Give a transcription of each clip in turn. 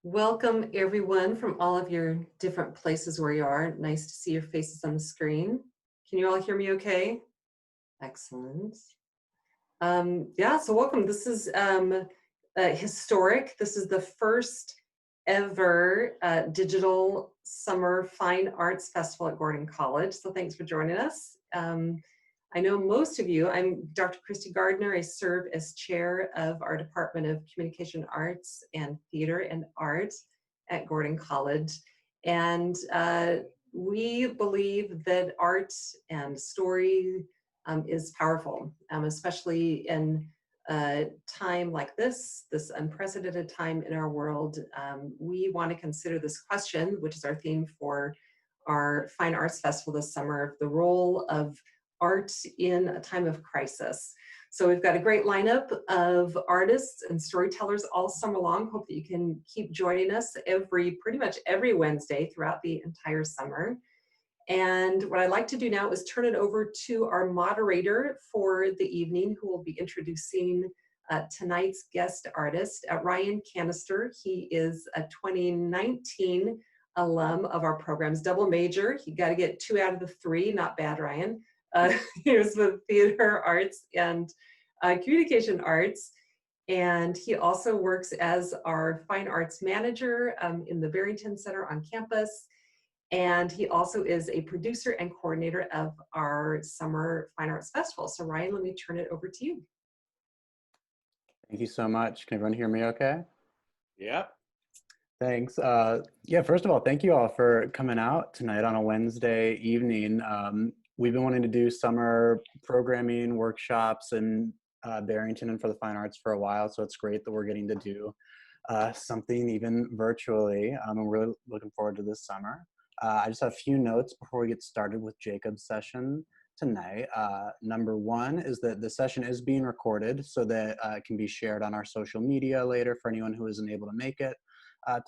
Welcome everyone from all of your different places where you are. Nice to see your faces on the screen. Can you all hear me okay? Excellent. Yeah, so welcome. This is historic. This is the first ever digital summer fine arts festival at Gordon College. So thanks for joining us. I know most of you, I'm Dr. Christy Gardner. I serve as chair of our Department of Communication Arts and Theater and Art at Gordon College. And we believe that art and story is powerful, especially in a time like this unprecedented time in our world. We want to consider this question, which is our theme for our Fine Arts Festival this summer, the role of art in a time of crisis. So we've got a great lineup of artists and storytellers all summer long. Hope that you can keep joining us pretty much every Wednesday throughout the entire summer. And what I'd like to do now is turn it over to our moderator for the evening, who will be introducing tonight's guest artist, Ryan Canister. He is a 2019 alum of our program's double major. You got to get 2 out of the 3, not bad, Ryan. Here's with theater arts and communication arts. And he also works as our fine arts manager in the Barrington Center on campus. And he also is a producer and coordinator of our Summer Fine Arts Festival. So Ryan, let me turn it over to you. Thank you so much. Can everyone hear me okay? Yeah. Thanks. Yeah, first of all, thank you all for coming out tonight on a Wednesday evening. We've been wanting to do summer programming, workshops in Barrington and for the fine arts for a while, so it's great that we're getting to do something even virtually. I'm really looking forward to this summer. I just have a few notes before we get started with Jacob's session tonight. Number one is that the session is being recorded so that it can be shared on our social media later for anyone who isn't able to make it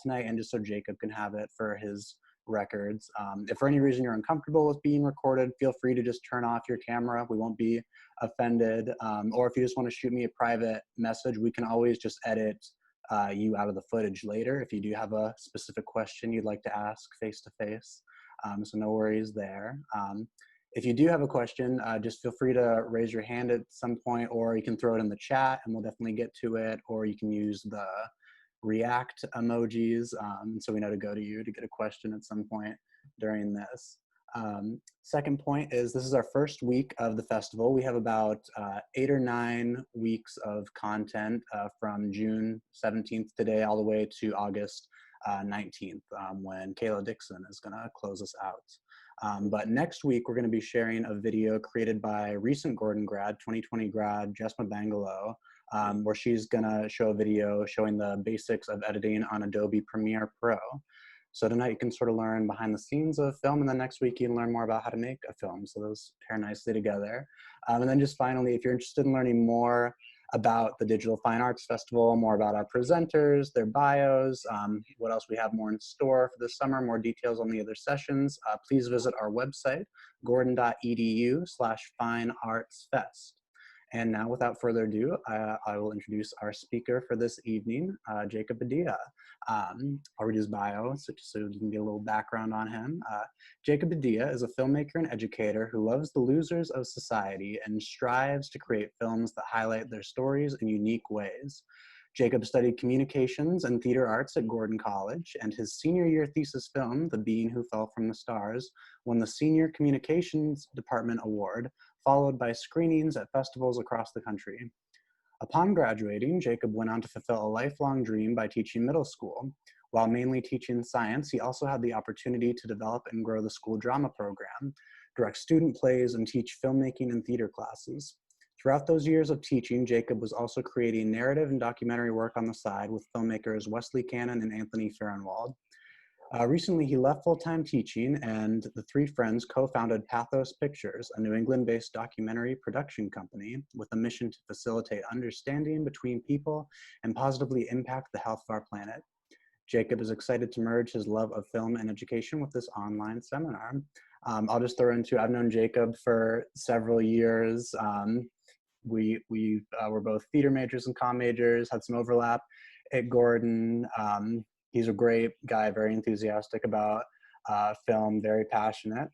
tonight, and just so Jacob can have it for his records. If for any reason you're uncomfortable with being recorded, feel free to just turn off your camera. We won't be offended. Or if you just want to shoot me a private message, we can always just edit you out of the footage later if you do have a specific question you'd like to ask face to face. So no worries there. If you do have a question, just feel free to raise your hand at some point, or you can throw it in the chat and we'll definitely get to it, or you can use the react emojis so we know to go to you to get a question at some point during this. Second point is this is our first week of the festival. We have about 8 or 9 weeks of content from June 17th today all the way to August 19th when Kayla Dixon is going to close us out. But next week we're going to be sharing a video created by recent Gordon grad, 2020 grad, Jesma Bangalow, where she's going to show a video showing the basics of editing on Adobe Premiere Pro. So tonight you can sort of learn behind the scenes of film, and then next week you can learn more about how to make a film. So those pair nicely together. And then just finally, if you're interested in learning more about the Digital Fine Arts Festival, more about our presenters, their bios, what else we have more in store for this summer, more details on the other sessions, please visit our website, gordon.edu/fineartsfest. And now, without further ado, I will introduce our speaker for this evening, Jacob Padilla. I'll read his bio so you can get a little background on him. Jacob Padilla is a filmmaker and educator who loves the losers of society and strives to create films that highlight their stories in unique ways. Jacob studied communications and theater arts at Gordon College, and his senior year thesis film, The Being Who Fell from the Stars, won the Senior Communications Department Award, followed by screenings at festivals across the country. Upon graduating, Jacob went on to fulfill a lifelong dream by teaching middle school. While mainly teaching science, he also had the opportunity to develop and grow the school drama program, direct student plays, and teach filmmaking and theater classes. Throughout those years of teaching, Jacob was also creating narrative and documentary work on the side with filmmakers Wesley Cannon and Anthony Farrenwald. Recently, he left full-time teaching, and the 3 friends co-founded Pathos Pictures, a New England-based documentary production company with a mission to facilitate understanding between people and positively impact the health of our planet. Jacob is excited to merge his love of film and education with this online seminar. I'll just throw into, I've known Jacob for several years. We were both theater majors and comm majors, had some overlap at Gordon. he's a great guy, very enthusiastic about film, very passionate.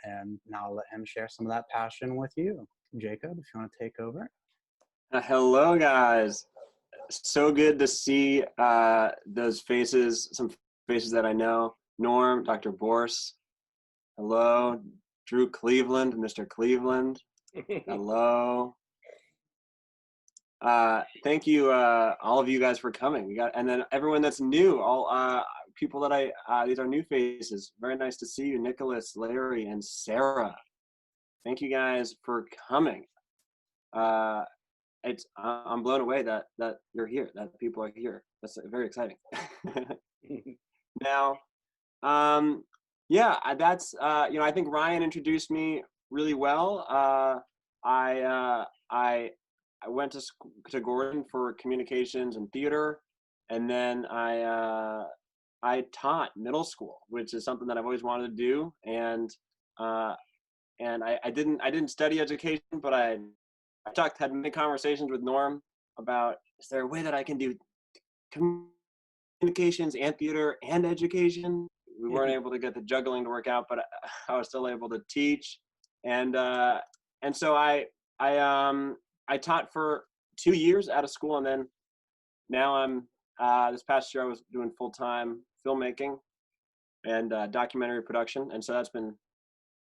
And now I'll let him share some of that passion with you. Jacob, if you want to take over. Hello, guys. So good to see those faces, some faces that I know. Norm, Dr. Borse. Hello. Drew Cleveland, Mr. Cleveland. Hello. Thank you, all of you guys, for coming. And then everyone that's new, all people that these are new faces. Very nice to see you, Nicholas, Larry, and Sarah. Thank you guys for coming. I'm blown away that you're here, that people are here. That's very exciting. Now, yeah, that's I think Ryan introduced me really well. I went to Gordon for communications and theater, and then I taught middle school, which is something that I've always wanted to do. And I didn't study education, but I had many conversations with Norm about, is there a way that I can do communications and theater and education? We weren't able to get the juggling to work out, but I was still able to teach. And so I taught for 2 years out of school, and then now I'm this past year I was doing full-time filmmaking and documentary production, and so that's been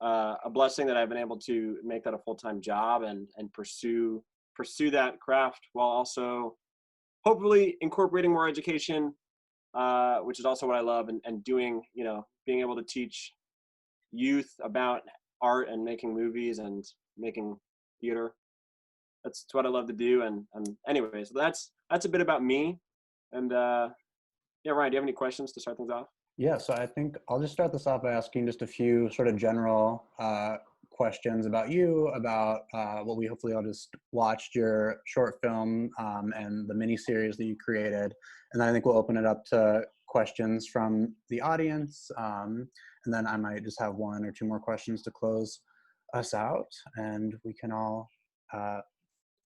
a blessing that I've been able to make that a full-time job and pursue that craft while also hopefully incorporating more education, which is also what I love, and doing, being able to teach youth about art and making movies and making theater. That's what I love to do. And anyway, so that's a bit about me. And yeah, Ryan, do you have any questions to start things off? Yeah, so I think I'll just start this off by asking just a few sort of general questions about you, about what we hopefully all just watched, your short film and the mini series that you created. And then I think we'll open it up to questions from the audience. And then I might just have one or two more questions to close us out, and we can all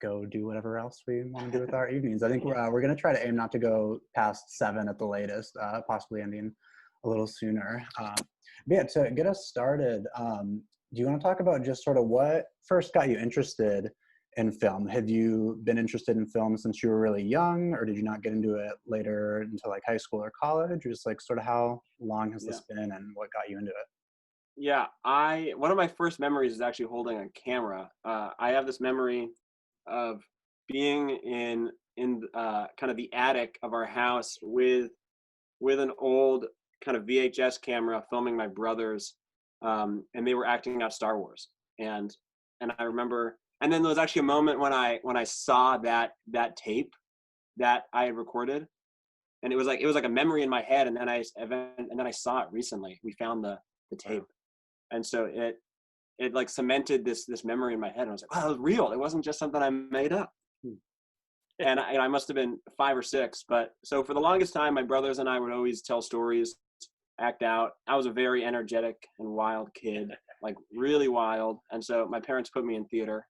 go do whatever else we want to do with our evenings. I think we're going to try to aim not to go past 7 at the latest, possibly ending a little sooner. But yeah, to get us started, do you want to talk about just sort of what first got you interested in film? Have you been interested in film since you were really young, or did you not get into it later into like high school or college? Or just like sort of how long has this been and what got you into it? Yeah, one of my first memories is actually holding a camera. I have this memory of being in kind of the attic of our house with an old kind of VHS camera filming my brothers, and they were acting out Star Wars. And I remember, and then there was actually a moment when I saw that tape that I had recorded, and it was like a memory in my head. And then I saw it recently. We found the tape, and so it like cemented this memory in my head. And I was like, wow, that was real. It wasn't just something I made up. And I must have been 5 or 6. But so for the longest time, my brothers and I would always tell stories, act out. I was a very energetic and wild kid, like really wild. And so my parents put me in theater,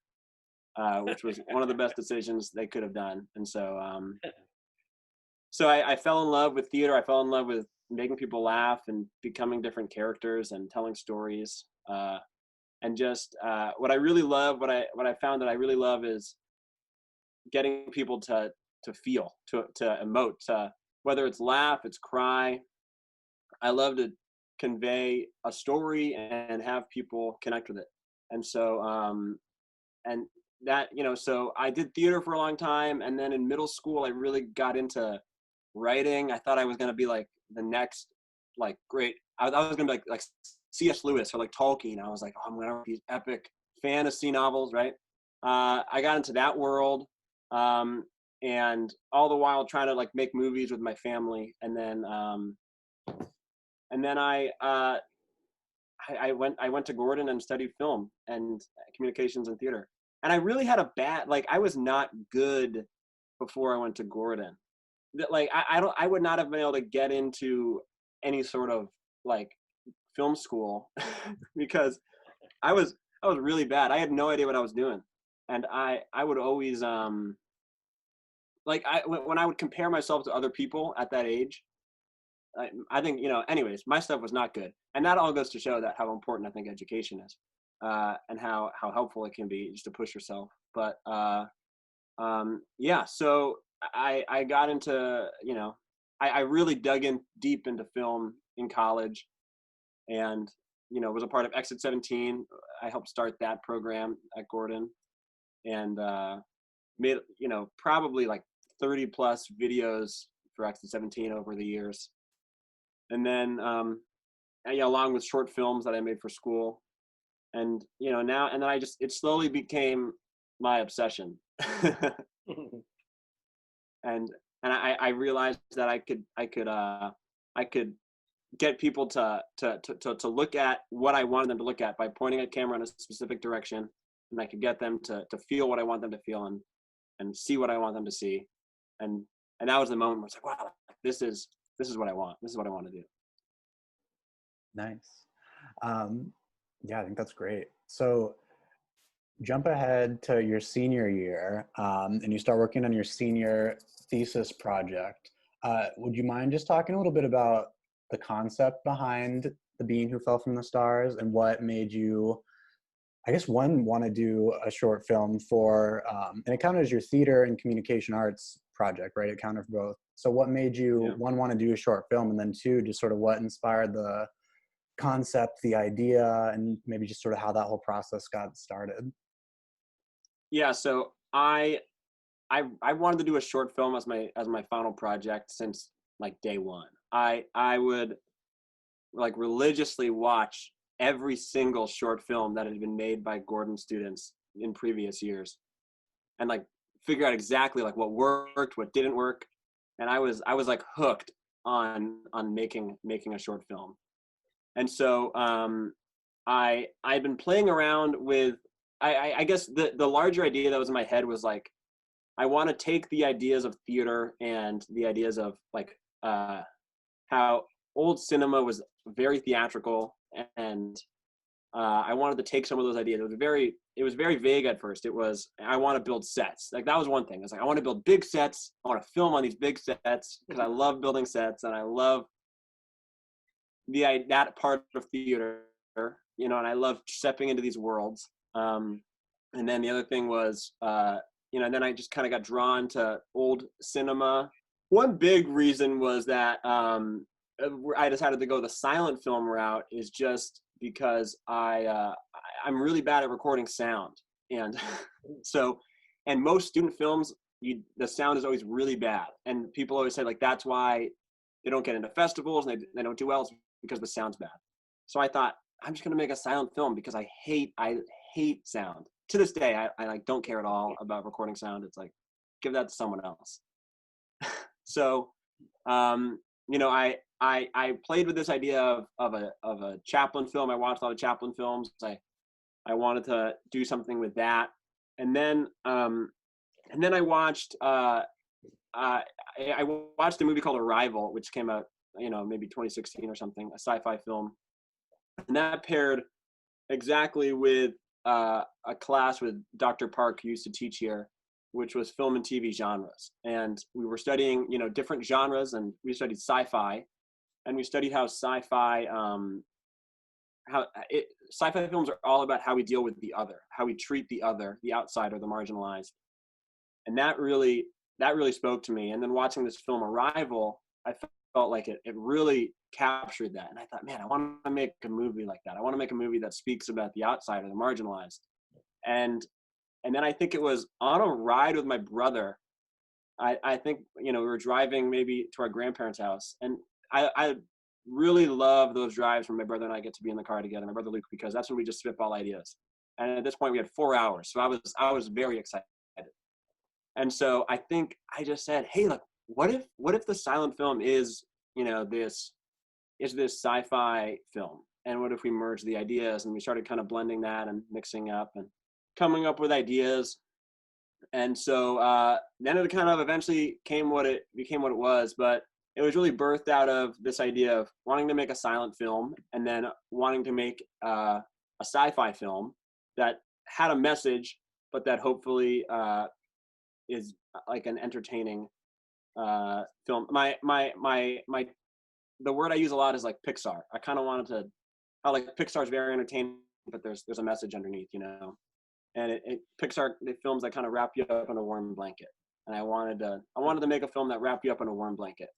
which was one of the best decisions they could have done. And so, so I fell in love with theater. I fell in love with making people laugh and becoming different characters and telling stories. And just what I really love, what I found that I really love is getting people to feel, to emote, whether it's laugh, it's cry. I love to convey a story and have people connect with it. And so, and that, so I did theater for a long time. And then in middle school, I really got into writing. I thought I was going to be like the next, like great, I was going to be like C.S. Lewis or like Tolkien. I was like, oh, I'm going to write these epic fantasy novels, right? I got into that world. And all the while trying to like make movies with my family. And then I went to Gordon and studied film and communications and theater. And I really had I was not good before I went to Gordon. Like I would not have been able to get into any sort of like film school because I was really bad. I had no idea what I was doing. And I would always when I would compare myself to other people at that age, I think, anyways, my stuff was not good. And that all goes to show that how important I think education is, and how helpful it can be just to push yourself. But yeah, so I got into, I really dug in deep into film in college, and, was a part of Exit 17. I helped start that program at Gordon, and made, probably like 30 plus videos for Exit 17 over the years. And then, yeah, along with short films that I made for school. And, now, and then it slowly became my obsession. and I realized that I could get people to look at what I wanted them to look at by pointing a camera in a specific direction, and I could get them to feel what I want them to feel, and see what I want them to see, and that was the moment where it's like, wow, this is what I want. This is what I want to do. Nice. Yeah, I think that's great. So jump ahead to your senior year, and you start working on your senior thesis project. Would you mind just talking a little bit about the concept behind The Being Who Fell from the Stars, and what made you, I guess, one, want to do a short film for, and it counted as your theater and communication arts project, right? It counted for both. So what made you, one, want to do a short film, and then two, just sort of what inspired the concept, the idea, and maybe just sort of how that whole process got started? Yeah, so I wanted to do a short film as my final project since like day one. I would like religiously watch every single short film that had been made by Gordon students in previous years, and like figure out exactly like what worked, what didn't work. And I was like hooked on making a short film. And so I'd been playing around with, I guess the larger idea that was in my head was like, I want to take the ideas of theater and the ideas of like how old cinema was very theatrical, and I wanted to take some of those ideas. It was very vague at first. It was, I want to build sets. Like that was one thing. It's like, I want to build big sets. I want to film on these big sets because I love building sets, and I love that part of theater, and I love stepping into these worlds. And then the other thing was, and then I just kind of got drawn to old cinema. One big reason was that I decided to go the silent film route is just because I'm really bad at recording sound, and and most student films, the sound is always really bad, and people always say like that's why they don't get into festivals and they don't do well, because the sound's bad. So I thought, I'm just gonna make a silent film because I hate sound. To this day, I like don't care at all about recording sound. It's like, give that to someone else. So, I played with this idea of a Chaplin film. I watched a lot of Chaplin films. I wanted to do something with that, and then I watched I watched a movie called Arrival, which came out, maybe 2016 or something, a sci-fi film, and that paired exactly with a class with Dr. Park, who used to teach here, which was film and TV genres. And we were studying, different genres, and we studied sci-fi, and we studied how sci-fi films are all about how we deal with the other, how we treat the other, the outsider, the marginalized. And that really spoke to me. And then watching this film Arrival, I felt like it really captured that. And I thought, man, I want to make a movie like that. I want to make a movie that speaks about the outsider, the marginalized. And then I think it was on a ride with my brother. I think, we were driving maybe to our grandparents' house. And I really love those drives when my brother and I get to be in the car together, my brother Luke, because that's when we just spitball ideas. And at this point we had 4 hours. So I was very excited. And so I think I just said, hey, look, what if the silent film is, this sci-fi film? And what if we merge the ideas? And we started kind of blending that and mixing up and coming up with ideas. And so then it kind of eventually became what it was. But it was really birthed out of this idea of wanting to make a silent film, and then wanting to make a sci-fi film that had a message, but that hopefully is like an entertaining film. My the word I use a lot is like Pixar. I kind of wanted to, how like Pixar's very entertaining, but there's a message underneath, you know. And Pixar, the films that kind of wrap you up in a warm blanket. And I wanted to make a film that wrapped you up in a warm blanket.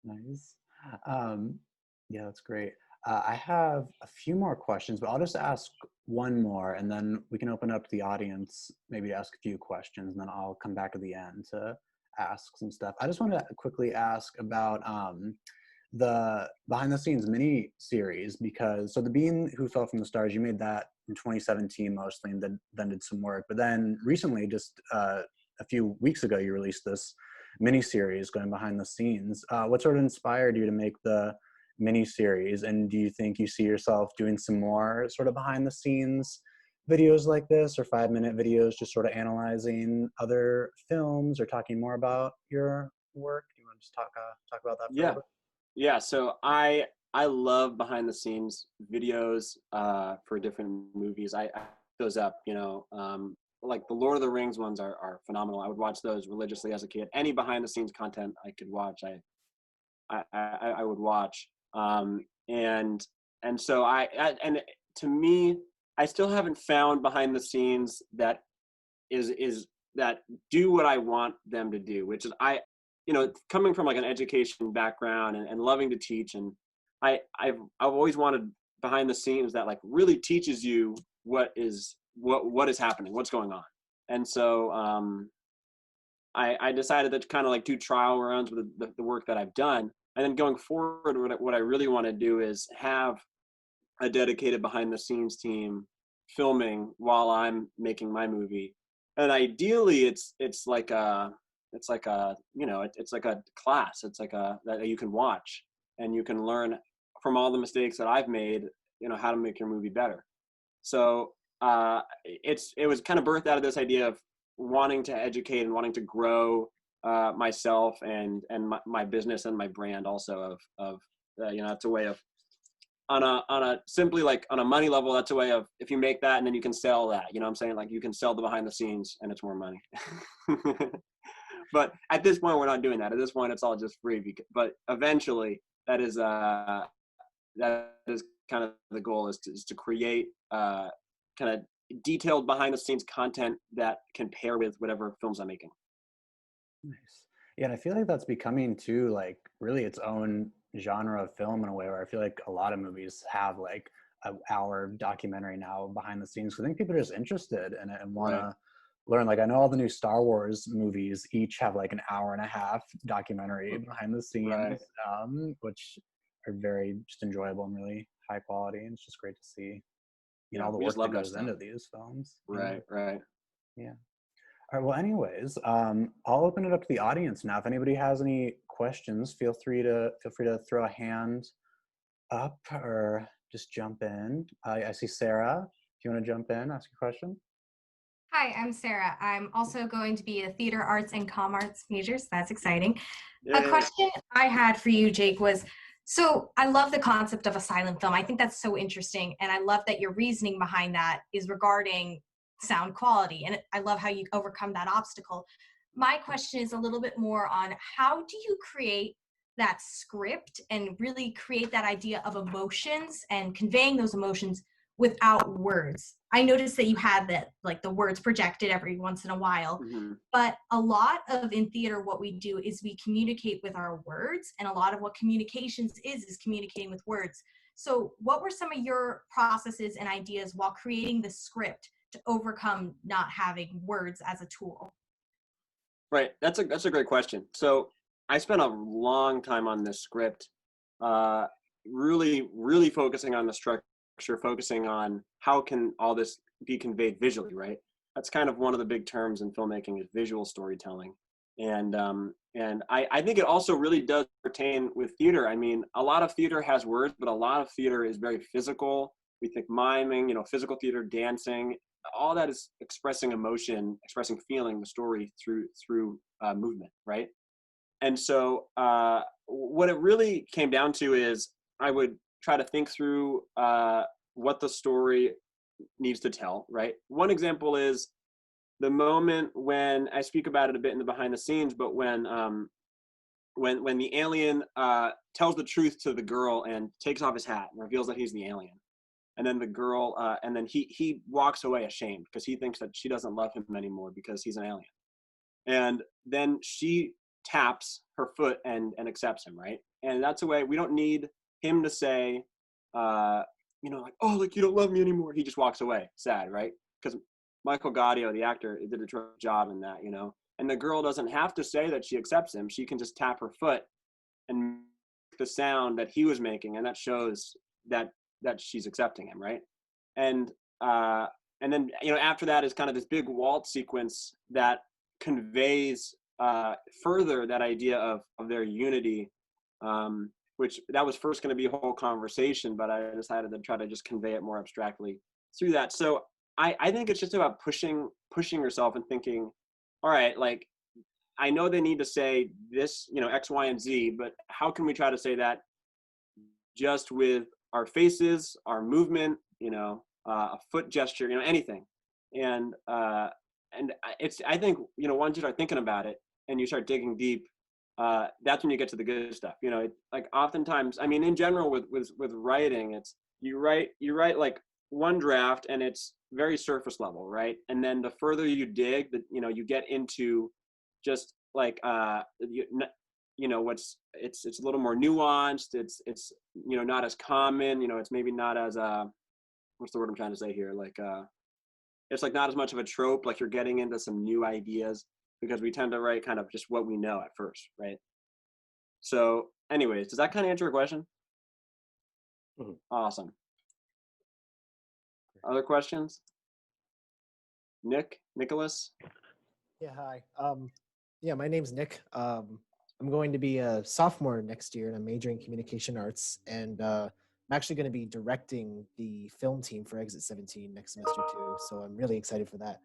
Nice. Um, yeah, that's great. I have a few more questions, but I'll just ask one more, and then we can open up to the audience, maybe to ask a few questions, and then I'll come back at the end to ask some stuff. I just want to quickly ask about the behind the scenes mini series, because so The Being Who Fell from the Stars, you made that in 2017 mostly, and then did some work. But then recently, just a few weeks ago, you released this mini series going behind the scenes. What sort of inspired you to make the mini series, and do you think you see yourself doing some more sort of behind the scenes videos like this, or 5-minute videos just sort of analyzing other films or talking more about your work? Do you want to just talk about that for a Yeah. little Yeah. So I love behind the scenes videos for different movies. I those up, you know, like the Lord of the Rings ones are phenomenal. I would watch those religiously as a kid. Any behind the scenes content I could watch, I would watch. And so and to me, I still haven't found behind the scenes that is that do what I want them to do, which is you know, coming from like an education background and loving to teach, and I've always wanted behind the scenes that like really teaches you what is happening, what's going on. And so I decided to kind of like do trial runs with the work that I've done. And then going forward, what I really want to do is have a dedicated behind the scenes team filming while I'm making my movie. And ideally it's like a you know, it's like a class. It's like that you can watch and you can learn from all the mistakes that I've made, you know, how to make your movie better. So it was kind of birthed out of this idea of wanting to educate and wanting to grow myself and my business and my brand also of you know, it's a way of on a simply like on a money level, that's a way of, if you make that and then you can sell that, you know what I'm saying? Like you can sell the behind the scenes and it's more money. But at this point, we're not doing that. At this point, it's all just free. But eventually, that is kind of the goal, is to create kind of detailed behind the scenes content that can pair with whatever films I'm making. Nice. Yeah, and I feel like that's becoming too, like, really its own genre of film in a way, where I feel like a lot of movies have like an hour documentary now behind the scenes. 'Cause I think people are just interested in it and want Right. to learn. Like, I know all the new Star Wars movies each have like an hour and a half documentary behind the Right. scenes, which are very just enjoyable and really high quality. And it's just great to see, Yeah, all the we just work that love that goes stuff. into these films. Right. Right. Yeah. All right. Well, anyways, I'll open it up to the audience now. If anybody has any questions, feel free to throw a hand up or just jump in. I see Sarah. If you want to jump in, ask a question. Hi, I'm Sarah. I'm also going to be a theater arts and comm arts major, so that's exciting. A Yeah. question I had for you, Jake, was, so I love the concept of a silent film. I think that's so interesting, and I love that your reasoning behind that is regarding sound quality, and I love how you overcome that obstacle. My question is a little bit more on, how do you create that script and really create that idea of emotions and conveying those emotions without words? I noticed that you had that, like, the words projected every once in a while, Mm-hmm. but a lot of in theater, what we do is we communicate with our words, and a lot of what communications is communicating with words. So what were some of your processes and ideas while creating the script to overcome not having words as a tool? Right. That's a great question. So I spent a long time on this script, uh, really focusing on the structure, focusing on how can all this be conveyed visually, right? That's kind of one of the big terms in filmmaking, is visual storytelling. And I think it also really does pertain with theater. I mean, a lot of theater has words, but a lot of theater is very physical. We think miming, you know, physical theater, dancing, all that is expressing emotion, expressing feeling, the story through movement, right? And so what it really came down to is I would try to think through what the story needs to tell, right? One example is the moment when I speak about it a bit in the behind the scenes, but when when the alien tells the truth to the girl and takes off his hat and reveals that he's the alien. And then the girl, and then he walks away ashamed because he thinks that she doesn't love him anymore because he's an alien. And then she taps her foot and accepts him, right? And that's a way, we don't need him to say, like, oh, like, you don't love me anymore. He just walks away sad, right? Because Michael Gaudio, the actor, did a terrific job in that, And the girl doesn't have to say that she accepts him. She can just tap her foot and make the sound that he was making, and that shows that she's accepting him, right? And then after that is kind of this big waltz sequence that conveys further that idea of their unity, which that was first going to be a whole conversation, but I decided to try to just convey it more abstractly through that. So I think it's just about pushing yourself and thinking, all right, like, I know they need to say this, X, Y, and Z, but how can we try to say that just with our faces, our movement, a foot gesture, anything. And it's, I think, once you start thinking about it and you start digging deep, that's when you get to the good stuff. Like oftentimes, I mean, in general with writing, it's you write like one draft and it's very surface level, right? And then the further you dig, you get into just like it's a little more nuanced. It's not as common. It's maybe not as what's the word I'm trying to say here? Like it's like not as much of a trope. Like you're getting into some new ideas because we tend to write kind of just what we know at first, right? So, anyways, does that kind of answer your question? Mm-hmm. Awesome. Other questions? Nicholas? Yeah, hi. Yeah, my name's Nick. I'm going to be a sophomore next year and I'm majoring in communication arts. And I'm actually going to be directing the film team for Exit 17 next semester too. So I'm really excited for that.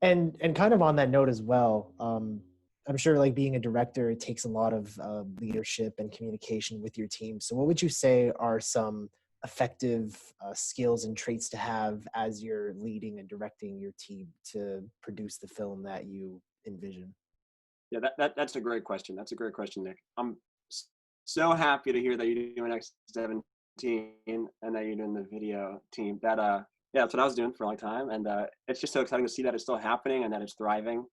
And kind of on that note as well, I'm sure like being a director, it takes a lot of leadership and communication with your team. So what would you say are some effective skills and traits to have as you're leading and directing your team to produce the film that you envision? Yeah, that's a great question. That's a great question, Nick. I'm so happy to hear that you're doing X17 and that you're doing the video team. Yeah, that's what I was doing for a long time, and it's just so exciting to see that it's still happening and that it's thriving.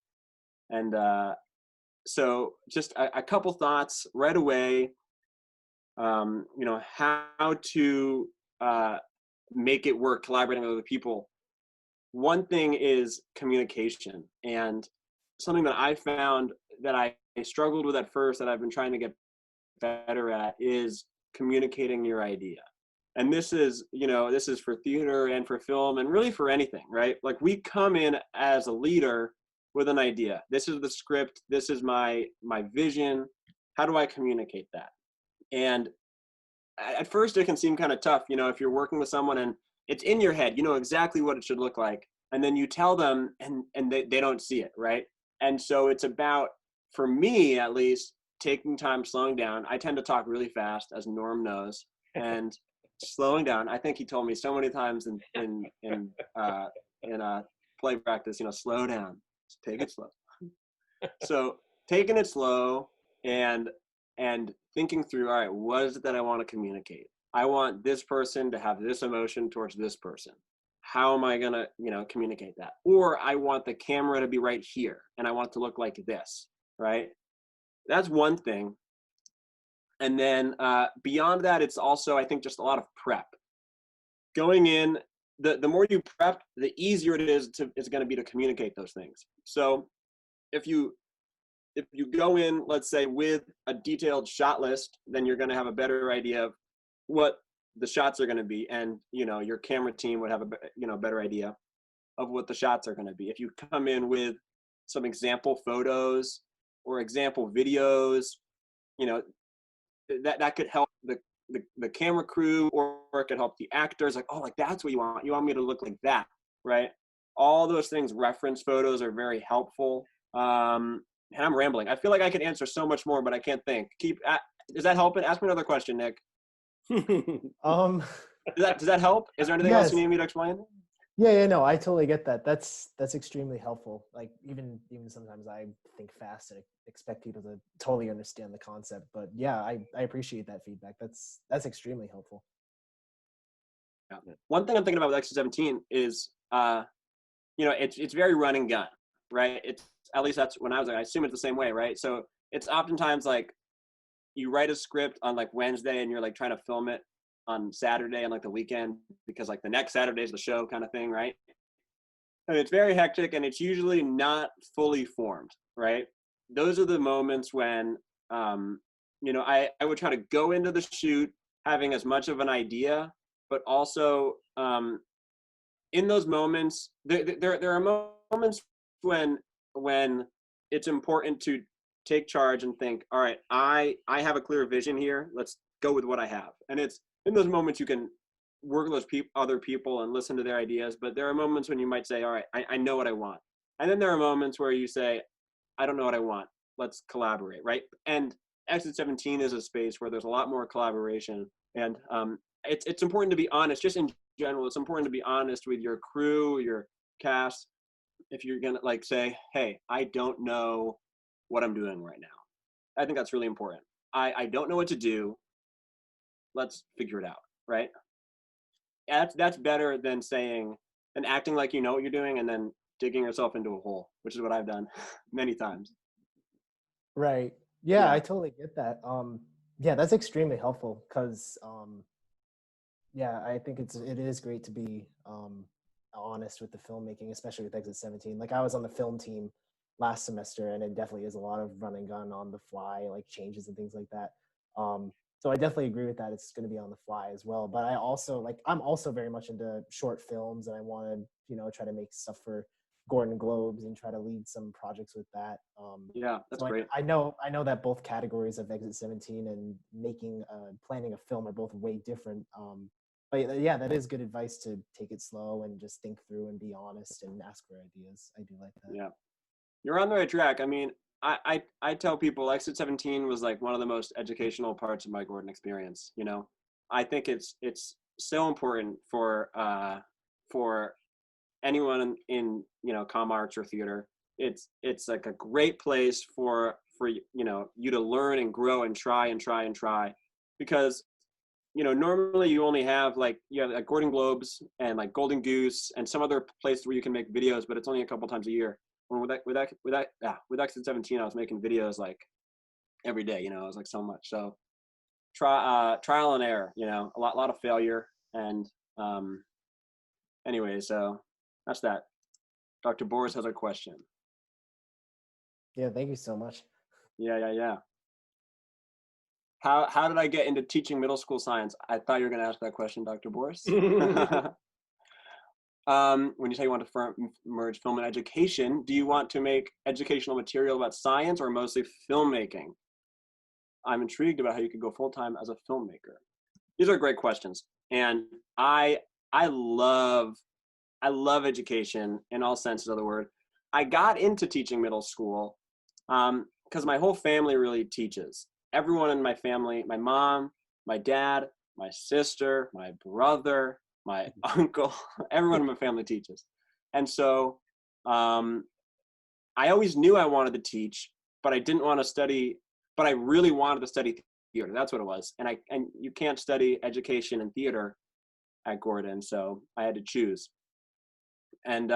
And so, just a couple thoughts right away. How to make it work, collaborating with other people. One thing is communication, and something that I found that I struggled with at first that I've been trying to get better at is communicating your idea. And this is for theater and for film and really for anything, right? Like we come in as a leader with an idea. This is the script. This is my vision. How do I communicate that? And at first it can seem kind of tough, if you're working with someone and it's in your head, you know exactly what it should look like. And then you tell them and they don't see it, right? And so it's about, for me at least, taking time, slowing down. I tend to talk really fast, as Norm knows, and slowing down. I think he told me so many times in play practice, slow down, just take it slow. So taking it slow and thinking through, all right, what is it that I want to communicate? I want this person to have this emotion towards this person. How am I going to, communicate that? Or I want the camera to be right here and I want it to look like this, right? That's one thing. And then beyond that, it's also, I think, just a lot of prep. Going in, the more you prep, the easier it is going to be to communicate those things. So if you go in, let's say, with a detailed shot list, then you're going to have a better idea of what the shots are going to be, and your camera team would have a better idea of what the shots are going to be. If you come in with some example photos or example videos, that could help the camera crew, or it could help the actors. Like, oh, like that's what you want. You want me to look like that, right? All those things, reference photos, are very helpful. And I'm rambling. I feel like I could answer so much more, but I can't think. Does that help? Ask me another question, Nick. Does that help? Is there anything else you need me to explain? Yeah, no, I totally get that. That's extremely helpful. Like even sometimes I think fast and expect people to totally understand the concept. But yeah, I appreciate that feedback. That's extremely helpful. Yeah. One thing I'm thinking about with Exit 17 is, it's very run and gun, right? It's, at least that's when I was like, I assume it's the same way, right? So it's oftentimes like you write a script on like Wednesday and you're like trying to film it on Saturday and like the weekend because like the next Saturday is the show kind of thing, right? And it's very hectic and it's usually not fully formed, right? Those are the moments when, I would try to go into the shoot having as much of an idea, but also in those moments, there are moments when it's important to take charge and think, all right, I have a clear vision here. Let's go with what I have. And it's in those moments you can work with those other people and listen to their ideas. But there are moments when you might say, all right, I know what I want. And then there are moments where you say, I don't know what I want. Let's collaborate, right? And Exit 17 is a space where there's a lot more collaboration. And it's important to be honest, just in general, it's important to be honest with your crew, your cast. If you're gonna like say, hey, I don't know what I'm doing right now. I think that's really important. I don't know what to do. Let's figure it out, right? That's better than saying and acting like you know what you're doing and then digging yourself into a hole, which is what I've done many times. Right. Yeah, Yeah. I totally get that. Yeah, that's extremely helpful because yeah, I think it is great to be honest with the filmmaking, especially with Exit 17. Like I was on the film team last semester, and it definitely is a lot of run and gun on the fly, like changes and things like that. So I definitely agree with that. It's going to be on the fly as well. But I'm also very much into short films, and I want to try to make stuff for Gordon Globes and try to lead some projects with that. Yeah, that's so great. I know that both categories of Exit 17 and planning a film are both way different. But yeah, that is good advice to take it slow and just think through and be honest and ask for ideas. I do like that. Yeah, you're on the right track. I mean, I tell people Exit 17 was like one of the most educational parts of my Gordon experience. I think it's so important for anyone in comm arts or theater. It's like a great place for you to learn and grow and try and try and try, because normally you only have like Gordon Globes and like Golden Goose and some other place where you can make videos, but it's only a couple times a year. When with Exit 17, I was making videos like every day. It was like so much. So trial and error. A lot of failure. And anyway, so that's that. Dr. Boris has a question. Yeah, thank you so much. Yeah. How did I get into teaching middle school science? I thought you were going to ask that question, Dr. Boris. When you say you want to merge film and education, do you want to make educational material about science or mostly filmmaking? I'm intrigued about how you could go full-time as a filmmaker. These are great questions. And I love education in all senses of the word. I got into teaching middle school because my whole family really teaches. Everyone in my family, my mom, my dad, my sister, my brother, my uncle, everyone in my family teaches. And so I always knew I wanted to teach, but I didn't want to study, but I really wanted to study theater. That's what it was. And you can't study education and theater at Gordon, so I had to choose. And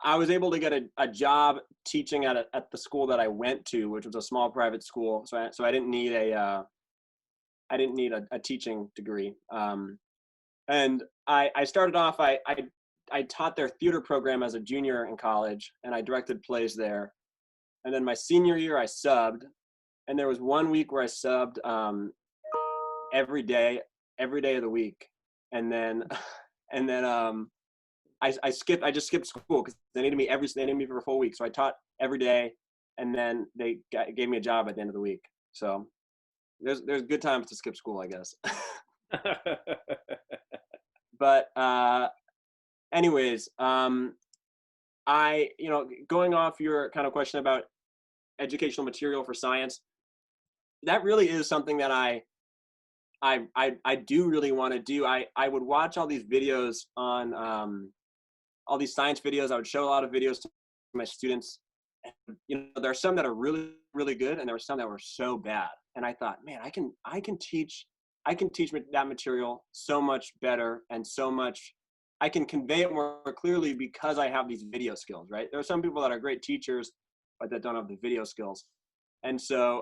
I was able to get a job teaching at the school that I went to, which was a small private school. So I didn't need a teaching degree. And I started off, I taught their theater program as a junior in college, and I directed plays there. And then my senior year, I subbed, and there was 1 week where I subbed every day of the week. And then I just skipped school because they needed me for a full week. So I taught every day, and then they gave me a job at the end of the week. So there's good times to skip school, I guess. But anyways, going off your kind of question about educational material for science, that really is something that I I do really want to do. I would watch all these videos on all these science videos. I would show a lot of videos to my students. You know, there are some that are really, really good, and there were some that were so bad. And I thought, man, I can teach that material so much better, and so much I can convey it more clearly because I have these video skills, right? There are some people that are great teachers, but that don't have the video skills. And so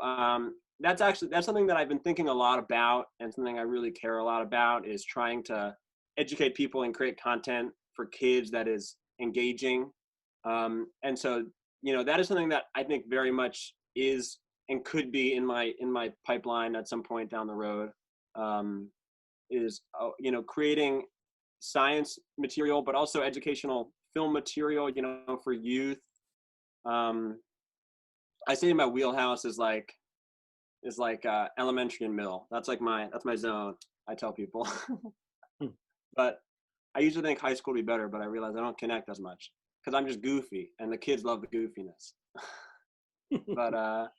that's something that I've been thinking a lot about, and something I really care a lot about is trying to educate people and create content for kids that is engaging. And so, you know, that is something that I think very much is and could be in my pipeline at some point down the road. Is you know, creating science material, but also educational film material, you know, for youth. I say my wheelhouse is like elementary and middle. That's my zone. I tell people, but I usually think high school would be better, but I realize I don't connect as much because I'm just goofy, and the kids love the goofiness. But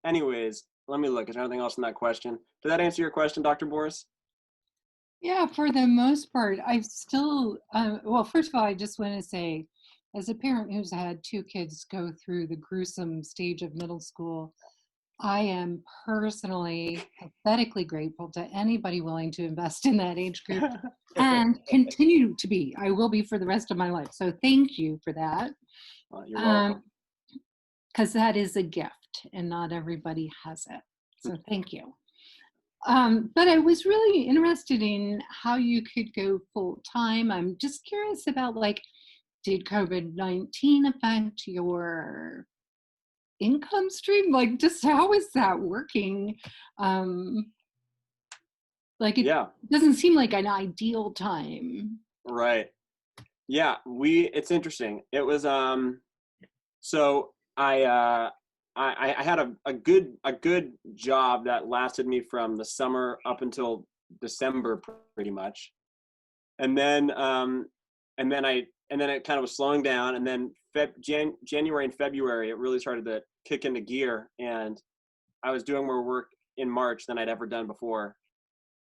anyways, let me look. Is there anything else in that question? Did that answer your question, Dr. Boris? Yeah, for the most part, I've still, well, first of all, I just want to say, as a parent who's had 2 kids go through the gruesome stage of middle school, I am personally pathetically grateful to anybody willing to invest in that age group and continue to be. I will be for the rest of my life. So thank you for that. You're welcome. Because that is a gift and not everybody has it. So thank you. But I was really interested in how you could go full time. I'm just curious about, like, did COVID-19 affect your income stream? Like, just how is that working? Like, it doesn't seem like an ideal time. Right. Yeah, it's interesting. It was so I had a good job that lasted me from the summer up until December pretty much. And then it kind of was slowing down, and then January and February it really started to kick into gear, and I was doing more work in March than I'd ever done before.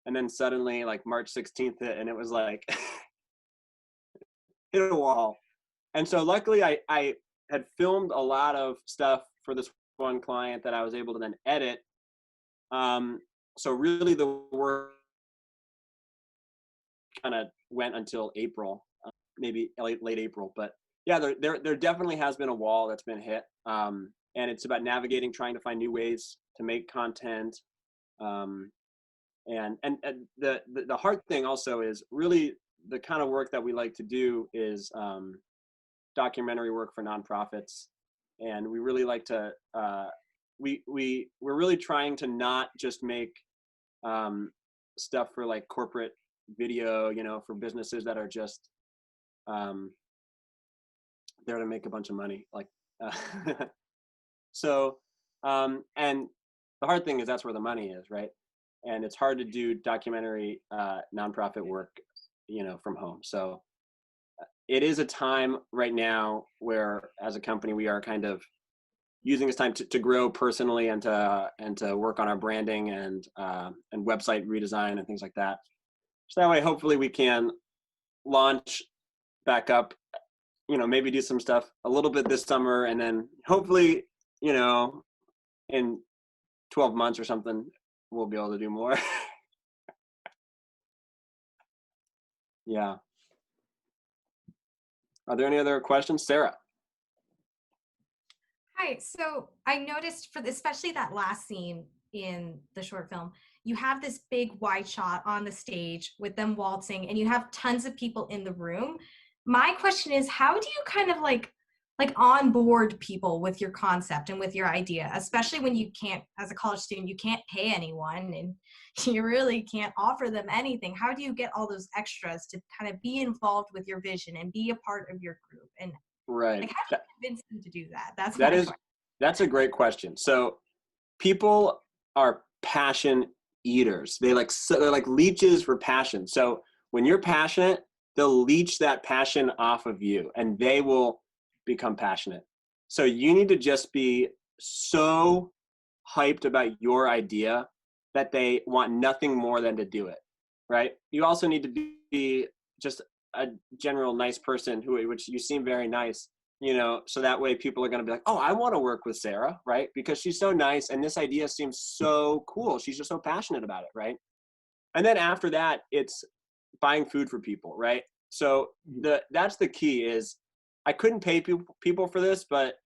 And then suddenly, like, March 16th hit, and it was like hit a wall. And so luckily I had filmed a lot of stuff for this one client that I was able to then edit. So really the work kind of went until April, maybe late April. But yeah, there definitely has been a wall that's been hit. And it's about navigating, trying to find new ways to make content. And the hard thing also is really the kind of work that we like to do is documentary work for nonprofits, and we really like to we're really trying to not just make stuff for, like, corporate video, you know, for businesses that are just there to make a bunch of money, like so and the hard thing is that's where the money is, right? And it's hard to do documentary nonprofit work, you know, from home. So it is a time right now where, as a company, we are kind of using this time to grow personally and to work on our branding and website redesign and things like that. So that way, hopefully, we can launch back up, you know, maybe do some stuff a little bit this summer, and then hopefully, you know, in 12 months or something, we'll be able to do more. Yeah. Are there any other questions? Sarah? Hi, so I noticed especially that last scene in the short film, you have this big wide shot on the stage with them waltzing, and you have tons of people in the room. My question is, how do you kind of like onboard people with your concept and with your idea, especially when you can't, as a college student, you can't pay anyone and you really can't offer them anything? How do you get all those extras to kind of be involved with your vision and be a part of your group? And right, like, how do you convince them to do that? That's a great question. So people are passion eaters. They're like leeches for passion. So when you're passionate, they'll leech that passion off of you, and they will become passionate. So you need to just be so hyped about your idea that they want nothing more than to do it, right? You also need to be just a general nice person which you seem very nice, so that way people are going to be like, oh, I want to work with Sarah, right? Because she's so nice and this idea seems so cool. She's just so passionate about it, right? And then after that, it's buying food for people, right? So that's the key. Is I couldn't pay people for this, but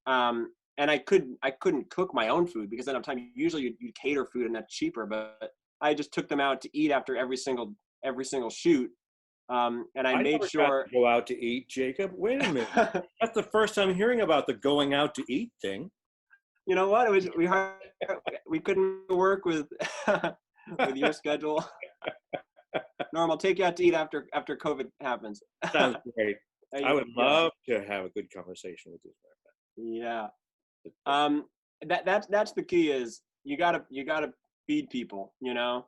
and I couldn't cook my own food because I don't have time. Usually you cater food and that's cheaper, but I just took them out to eat after every single shoot. And I made never sure got to go out to eat, Jacob. Wait a minute. That's the first time hearing about the going out to eat thing. You know what? It was we couldn't work with with your schedule. Norm, I'll take you out to eat after COVID happens. Sounds great. I would love to have a good conversation with you. Yeah. That's the key. Is you gotta feed people, and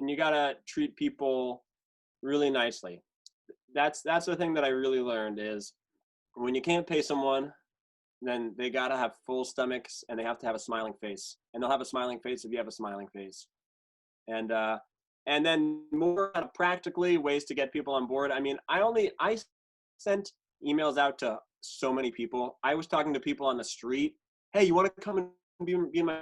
you gotta treat people really nicely. That's the thing that I really learned is when you can't pay someone, then they gotta have full stomachs and they have to have a smiling face, and they'll have a smiling face if you have a smiling face. And then more practically ways to get people on board. I mean, I sent emails out to so many people. I was talking to people on the street. Hey, you want to come and be in my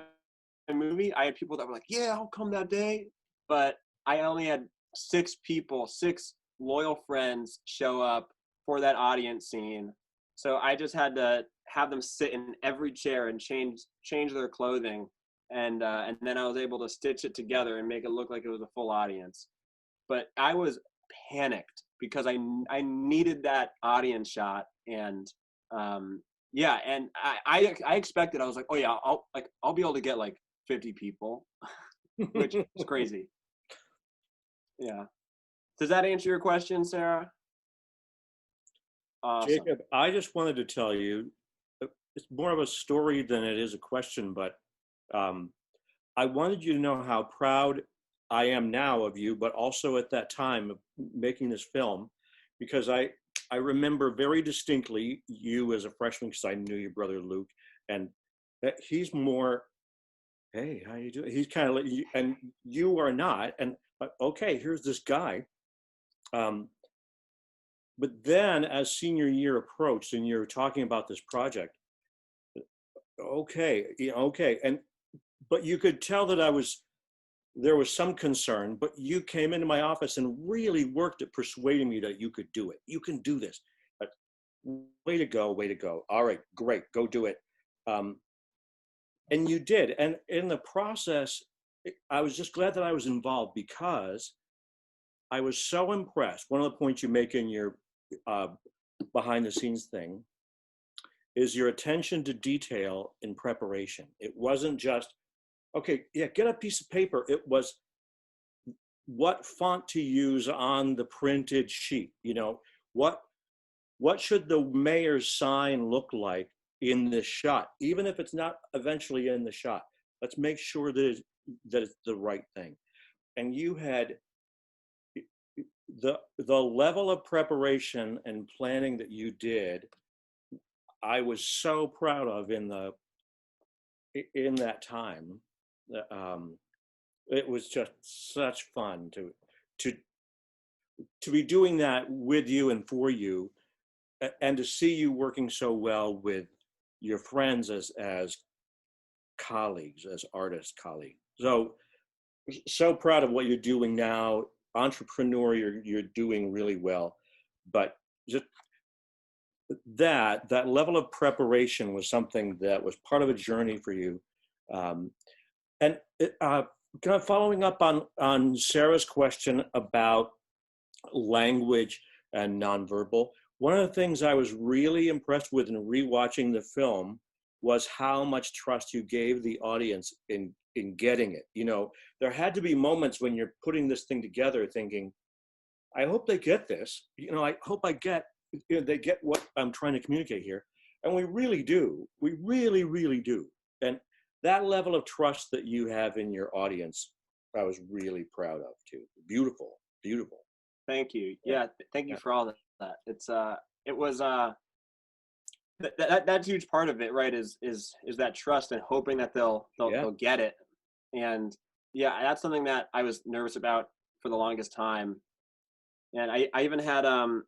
movie? I had people that were like, yeah, I'll come that day. But I only had 6 loyal friends show up for that audience scene. So I just had to have them sit in every chair and change their clothing. And then I was able to stitch it together and make it look like it was a full audience. But I was panicked because I needed that audience shot. And yeah, and I expected, I was like, oh yeah, I'll be able to get like 50 people, which is crazy. Yeah. Does that answer your question, Sarah? Awesome. Jacob, I just wanted to tell you, it's more of a story than it is a question, but I wanted you to know how proud I am now of you, but also at that time of making this film, because I remember very distinctly you as a freshman, because I knew your brother Luke, and he's more, hey, how you doing? He's kind of like, and you are not, and okay, here's this guy. But then as senior year approached and you're talking about this project, okay, but you could tell that there was some concern, but you came into my office and really worked at persuading me that you could do it. You can do this. But way to go. All right, great, go do it. And you did. And in the process, I was just glad that I was involved because I was so impressed. One of the points you make in your behind the scenes thing is your attention to detail in preparation. It wasn't just, okay, yeah, get a piece of paper. It was what font to use on the printed sheet. What should the mayor's sign look like in this shot, even if it's not eventually in the shot. Let's make sure that it's the right thing. And you had the level of preparation and planning that you did, I was so proud of in that time. It was just such fun to be doing that with you and for you, and to see you working so well with your friends as colleagues, as artist colleagues. So proud of what you're doing now. Entrepreneur, you're doing really well, but just that level of preparation was something that was part of a journey for you. And kind of following up on Sarah's question about language and nonverbal, one of the things I was really impressed with in rewatching the film was how much trust you gave the audience in getting it. There had to be moments when you're putting this thing together thinking, I hope they get this. I hope they get what I'm trying to communicate here. And we really do. We really, really do. And that level of trust that you have in your audience, I was really proud of too. Beautiful, beautiful. Thank you. Yeah, thank you for all that. It was that's a huge part of it, right? Is that trust and hoping that they'll get it. And Yeah, that's something that I was nervous about for the longest time. And I even had, and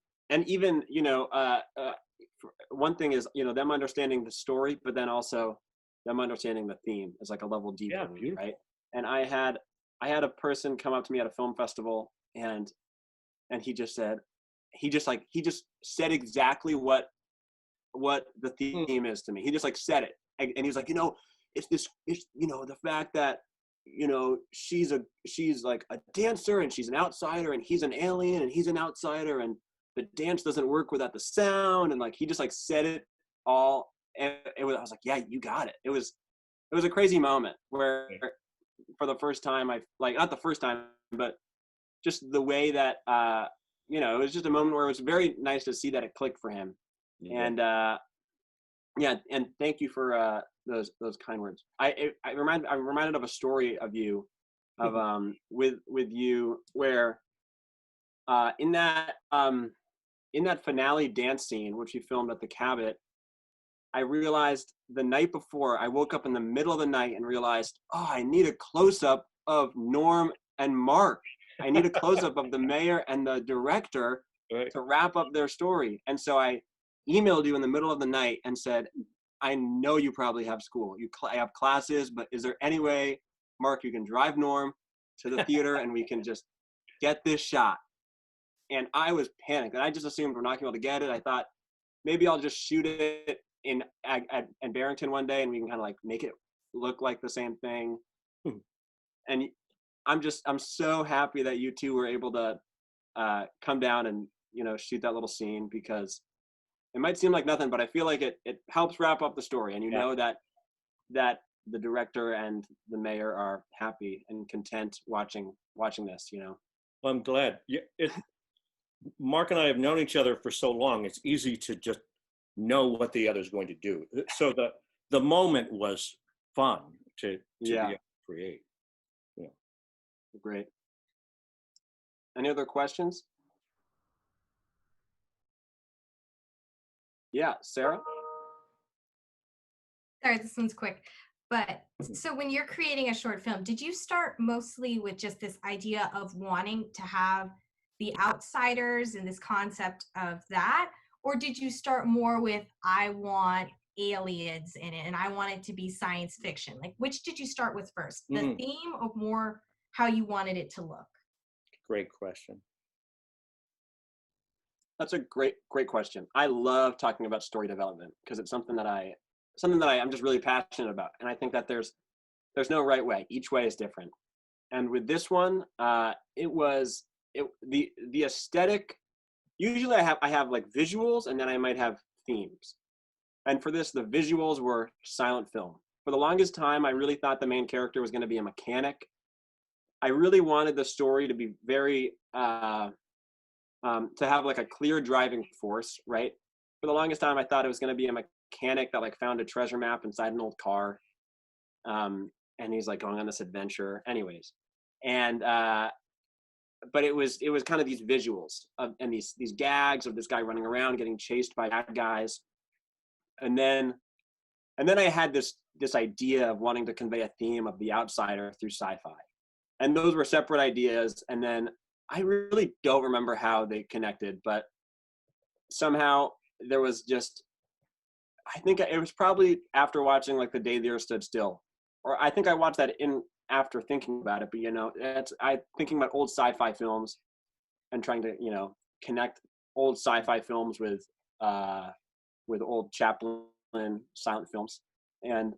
even, one thing is, them understanding the story, but then also them understanding the theme is like a level deeper, Yeah, beautiful. right? And I had a person come up to me at a film festival, and he just said, he just said exactly what the theme is to me. He just like said it, and he was like, it's the fact that she's like a dancer, and she's an outsider, and he's an alien, and he's an outsider, and the dance doesn't work without the sound, and like he just like said it all, and I was like, yeah, you got it. It was a crazy moment where for the first time, I like, not the first time, but just the way that it was just a moment where it was very nice to see that it clicked for him. Yeah. And yeah, and thank you for those kind words. I'm reminded of a story of you, of with you, where in that finale dance scene, which you filmed at the Cabot, I realized the night before, I woke up in the middle of the night and realized, oh, I need a close-up of Norm and Mark. I need a close-up of the mayor and the director Right. to wrap up their story. And so I emailed you in the middle of the night and said, I know you probably have school. I have classes, but is there any way, Mark, you can drive Norm to the theater and we can just get this shot? And I was panicked. And I just assumed we're not going to be able to get it. I thought maybe I'll just shoot it in Barrington one day and we can kind of like make it look like the same thing. And I'm so happy that you two were able to come down and shoot that little scene, because it might seem like nothing, but I feel like it helps wrap up the story, and know that the director and the mayor are happy and content watching this. Well, I'm glad. Mark and I have known each other for so long, it's easy to just know what the other's going to do. So the moment was fun to be able to create. Yeah. Great. Any other questions? Yeah, Sarah? Sorry, this one's quick. But so when you're creating a short film, did you start mostly with just this idea of wanting to have the outsiders and this concept of that? Or did you start more with, I want aliens in it and I want it to be science fiction? Like, which did you start with first? The theme, or more how you wanted it to look? Great question. That's a great question. I love talking about story development because it's something that I'm just really passionate about. And I think that there's no right way. Each way is different. And with this one, the aesthetic, usually I have like visuals, and then I might have themes. And for this, the visuals were silent film. For the longest time, I really thought the main character was going to be a mechanic. I really wanted the story to be very, to have like a clear driving force, right? For the longest time, I thought it was going to be a mechanic that like found a treasure map inside an old car. And he's like going on this adventure anyways. And, but it was kind of these visuals and these gags of this guy running around getting chased by bad guys. And then I had this idea of wanting to convey a theme of the outsider through sci-fi. And those were separate ideas. And then I really don't remember how they connected, but somehow there was just, I think it was probably after watching like The Day the Earth Stood Still, or I think I watched that after thinking about it. But I thinking about old sci-fi films and trying to connect old sci-fi films with old Chaplin silent films. And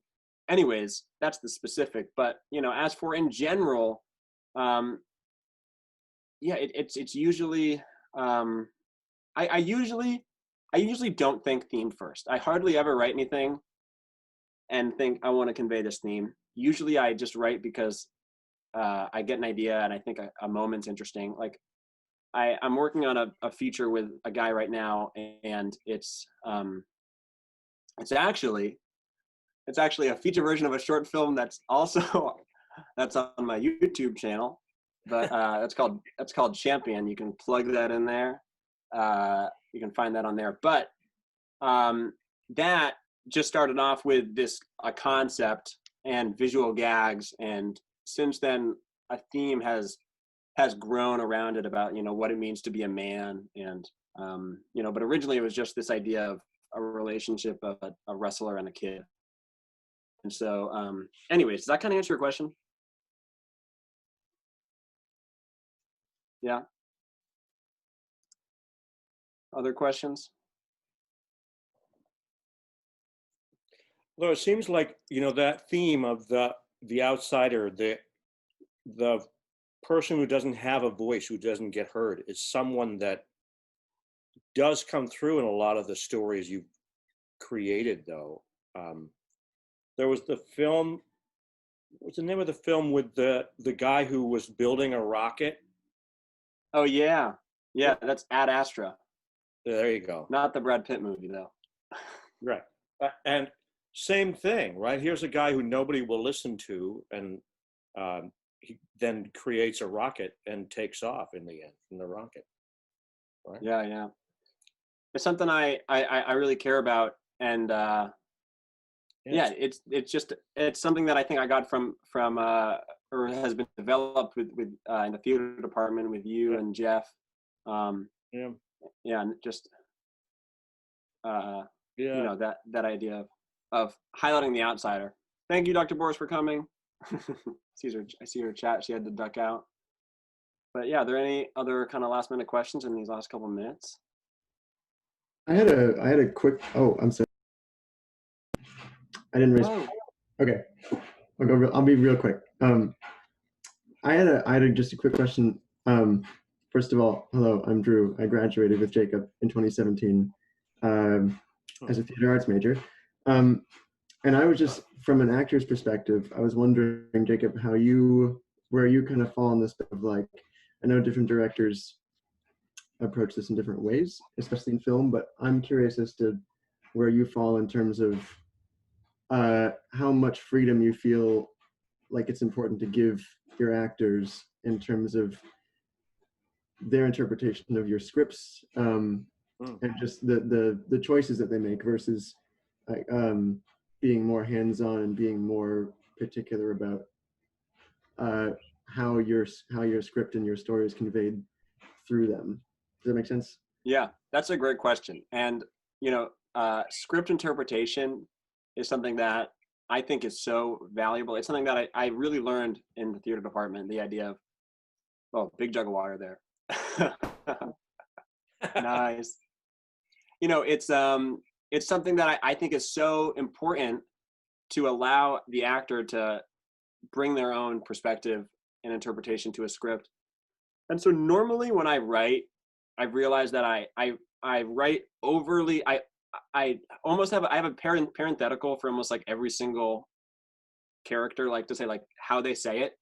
anyways, that's the specific. But as for in general, it's usually I usually don't think theme first. I hardly ever write anything and think I want to convey this theme. Usually I just write because I get an idea and I think a moment's interesting. Like I'm working on a feature with a guy right now, and it's actually a feature version of a short film that's also that's on my YouTube channel. But it's called Champion. You can plug that in there. You can find that on there. But that just started off with a concept and visual gags and since then, a theme has grown around it about, you know, what it means to be a man. And, you know, but originally it was just this idea of a relationship of a wrestler and a kid. And so, anyways, does that kind of answer your question? Yeah. Other questions? Well, it seems like, you know, that theme of the outsider, the person who doesn't have a voice, who doesn't get heard, is someone that does come through in a lot of the stories you've created, though. There was the film, what's the name of the film with the guy who was building a rocket? Oh yeah, yeah, that's Ad Astra. There you go. Not the Brad Pitt movie though. Right. And same thing, right? Here's a guy who nobody will listen to, and he then creates a rocket and takes off in the end from the rocket. Right? Yeah, yeah. It's something I really care about, and yeah, it's something that I think I got from or has been developed with in the theater department with you and Jeff. Yeah. Yeah, and just Yeah. you know, that idea of highlighting the outsider. Thank you, Dr. Boris, for coming. I see her chat. She had to duck out. But yeah, are there any other kind of last minute questions in these last couple of minutes? I had a quick. Oh, I'm sorry. I didn't raise. Oh. Okay, I'll be real quick. I had just a quick question. First of all, hello, I'm Drew. I graduated with Jacob in 2017 as a theater arts major. And I was just, from an actor's perspective, I was wondering, Jacob, where you kind of fall in this bit of, like, I know different directors approach this in different ways, especially in film, but I'm curious as to where you fall in terms of how much freedom you feel like it's important to give your actors in terms of their interpretation of your scripts, and just the choices that they make versus being more hands-on and being more particular about how your script and your story is conveyed through them. Does that make sense? Yeah, that's a great question. And, you know, script interpretation is something that I think is so valuable. It's something that I really learned in the theater department, the idea of, oh, big jug of water there. Nice. You know, it's something that I think is so important to allow the actor to bring their own perspective and interpretation to a script. And so normally when I write, I've realized that I write overly, I almost have a parenthetical for almost like every single character, like to say like how they say it.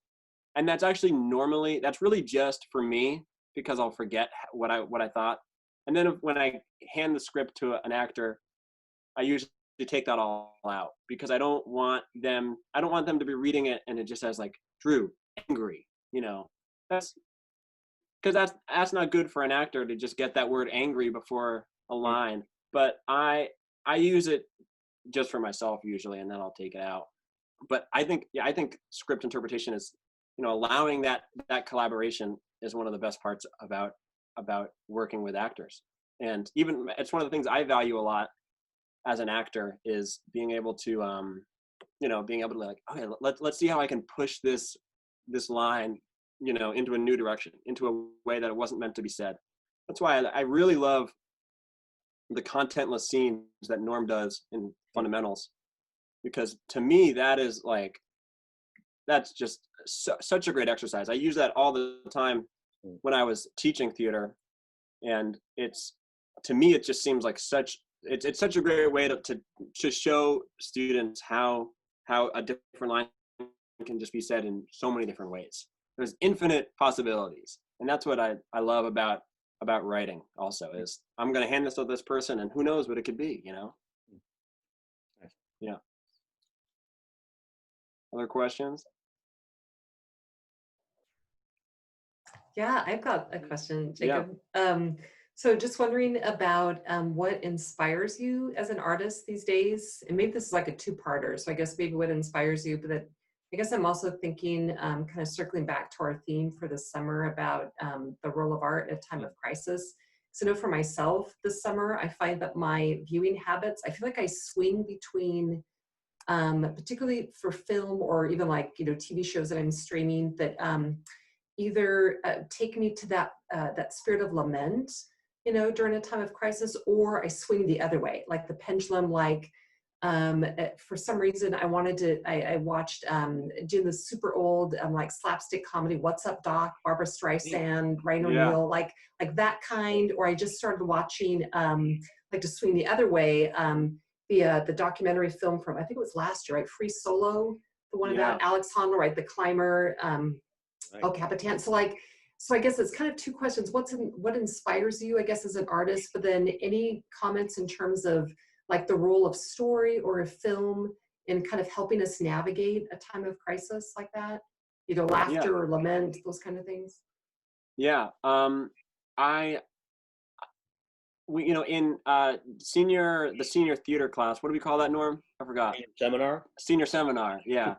And that's actually normally, that's really just for me because I'll forget what I thought. And then when I hand the script to an actor, I usually take that all out because I don't want them to be reading it and it just says like Drew angry, you know. That's not good for an actor to just get that word angry before a line. But I use it just for myself usually, and then I'll take it out. But I think script interpretation is, you know, allowing that collaboration is one of the best parts about working with actors. And even it's one of the things I value a lot as an actor is being able to you know, being able to like, okay, let's see how I can push this line, you know, into a new direction, into a way that it wasn't meant to be said. That's why I really love the contentless scenes that Norm does in Fundamentals, because to me that is like, that's just such a great exercise. I use that all the time when I was teaching theater, and to me it just seems like it's such a great way to show students how a different line can just be said in so many different ways. There's infinite possibilities, and that's what I love about writing. Also, is I'm going to hand this to this person, and who knows what it could be, you know. Yeah. Other questions? Yeah, I've got a question, Jacob. Yeah. So just wondering about what inspires you as an artist these days, and maybe this is like a two-parter. So I guess maybe what inspires you, but that I guess I'm also thinking, kind of circling back to our theme for the summer about the role of art at a time of crisis. So I know for myself this summer, I find that my viewing habits, I feel like I swing between, particularly for film or even like, TV shows that I'm streaming that either take me to that spirit of lament, during a time of crisis, or I swing the other way, like the pendulum, like for some reason I watched doing the super old like slapstick comedy What's Up Doc, Barbara Streisand, Ryan Yeah. O'Neal, like that kind. Or I just started watching like to swing the other way, the documentary film from, I think it was last year, right? Free Solo, the one Yeah. about Alex Honnold, right? The climber, Right. El Capitan. So I guess it's kind of two questions. What inspires you, I guess, as an artist, but then any comments in terms of like the role of story or a film in kind of helping us navigate a time of crisis like that? Laughter or lament, those kind of things. Yeah. In the senior theater class, what do we call that, Norm? I forgot. Seminar? Senior seminar. Yeah.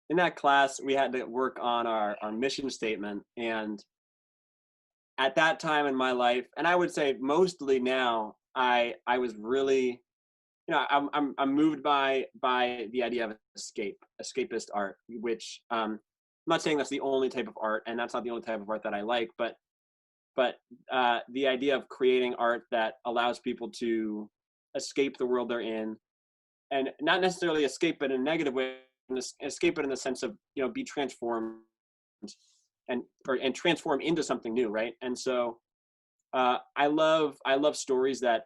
In that class, we had to work on our mission statement. And at that time in my life, and I would say mostly now, I was really, I'm moved by the idea of escapist art, which I'm not saying that's the only type of art, and that's not the only type of art that I like, but the idea of creating art that allows people to escape the world they're in, and not necessarily escape it in a negative way, escape it in the sense of be transformed and transform into something new, right? And so I love stories that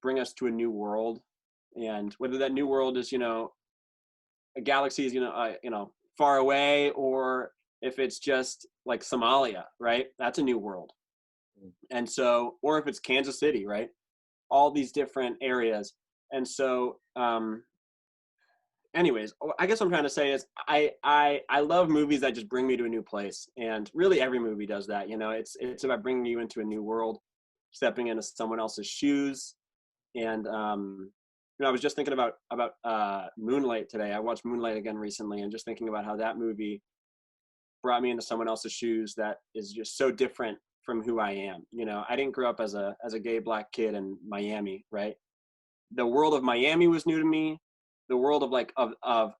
bring us to a new world, and whether that new world is a galaxy is far away, or if it's just like Somalia, right? That's a new world. And so, or if it's Kansas City, right? All these different areas. And so anyways, I guess what I'm trying to say is I love movies that just bring me to a new place, and really every movie does that. It's about bringing you into a new world, stepping into someone else's shoes. And I was just thinking about Moonlight today. I watched Moonlight again recently, and just thinking about how that movie brought me into someone else's shoes that is just so different from who I am. I didn't grow up as a gay Black kid in Miami, right? The world of Miami was new to me. The world of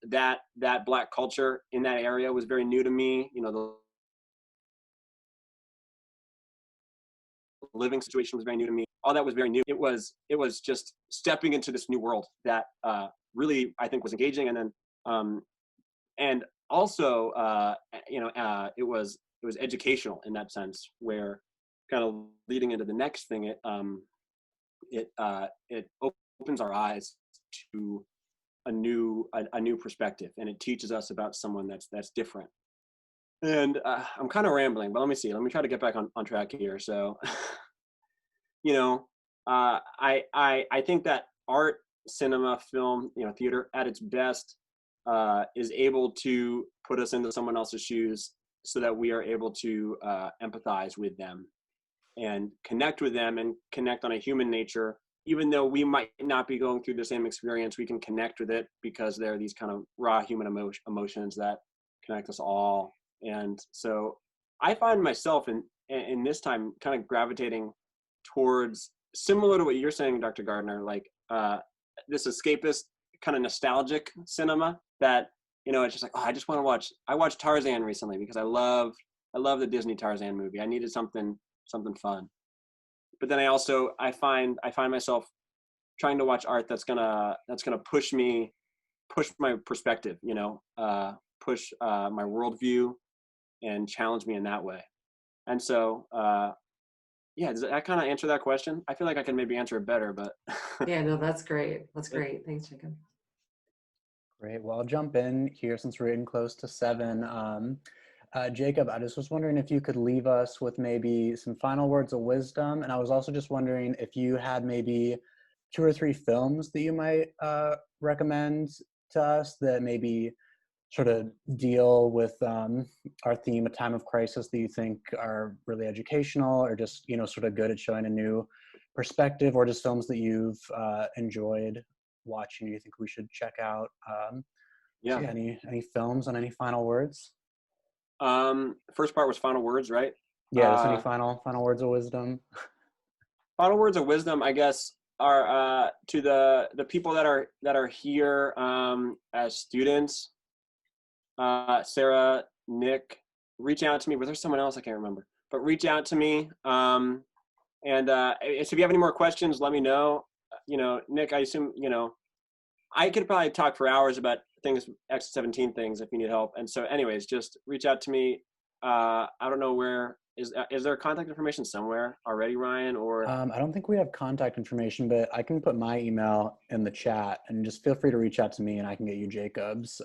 that Black culture in that area was very new to me. The living situation was very new to me. All that was very new. It was just stepping into this new world that really, I think, was engaging. And then and also it was educational in that sense, where kind of leading into the next thing, it opens our eyes to a new perspective, and it teaches us about someone that's different. And I'm kind of rambling, but let me try to get back on track here. So I think that art, cinema, film, theater at its best is able to put us into someone else's shoes, so that we are able to empathize with them and connect with them, and connect on a human nature. Even though we might not be going through the same experience, we can connect with it because there are these kind of raw human emotions that connect us all. And so I find myself in this time kind of gravitating towards, similar to what you're saying, Dr. Gardner, like this escapist kind of nostalgic cinema that, it's just like, oh, I just want to watch. I watched Tarzan recently because I love the Disney Tarzan movie. I needed something fun. But then I find myself trying to watch art that's gonna push my perspective, push my worldview, and challenge me in that way. And so does that kind of answer that question? I feel like I can maybe answer it better, but Yeah, no, that's great. That's great. Thanks, Jacob. Great. Well, I'll jump in here since we're getting close to 7. Jacob, I just was wondering if you could leave us with maybe some final words of wisdom. And I was also just wondering if you had maybe 2 or 3 films that you might recommend to us that maybe sort of deal with our theme, a time of crisis, that you think are really educational, or just, sort of good at showing a new perspective, or just films that you've enjoyed watching, you think we should check out. Yeah. So yeah, any films and any final words? First part was final words, right? Yeah, just any final words of wisdom? Final words of wisdom, I guess, are to the people that are here as students. Sarah, Nick, reach out to me. Was there someone else? I can't remember. But reach out to me. And if you have any more questions, let me know. Nick, I assume, I could probably talk for hours about things, X17 things, if you need help. And so anyways, just reach out to me. I don't know where, is there contact information somewhere already, Ryan? Or I don't think we have contact information, but I can put my email in the chat, and just feel free to reach out to me and I can get you Jacob's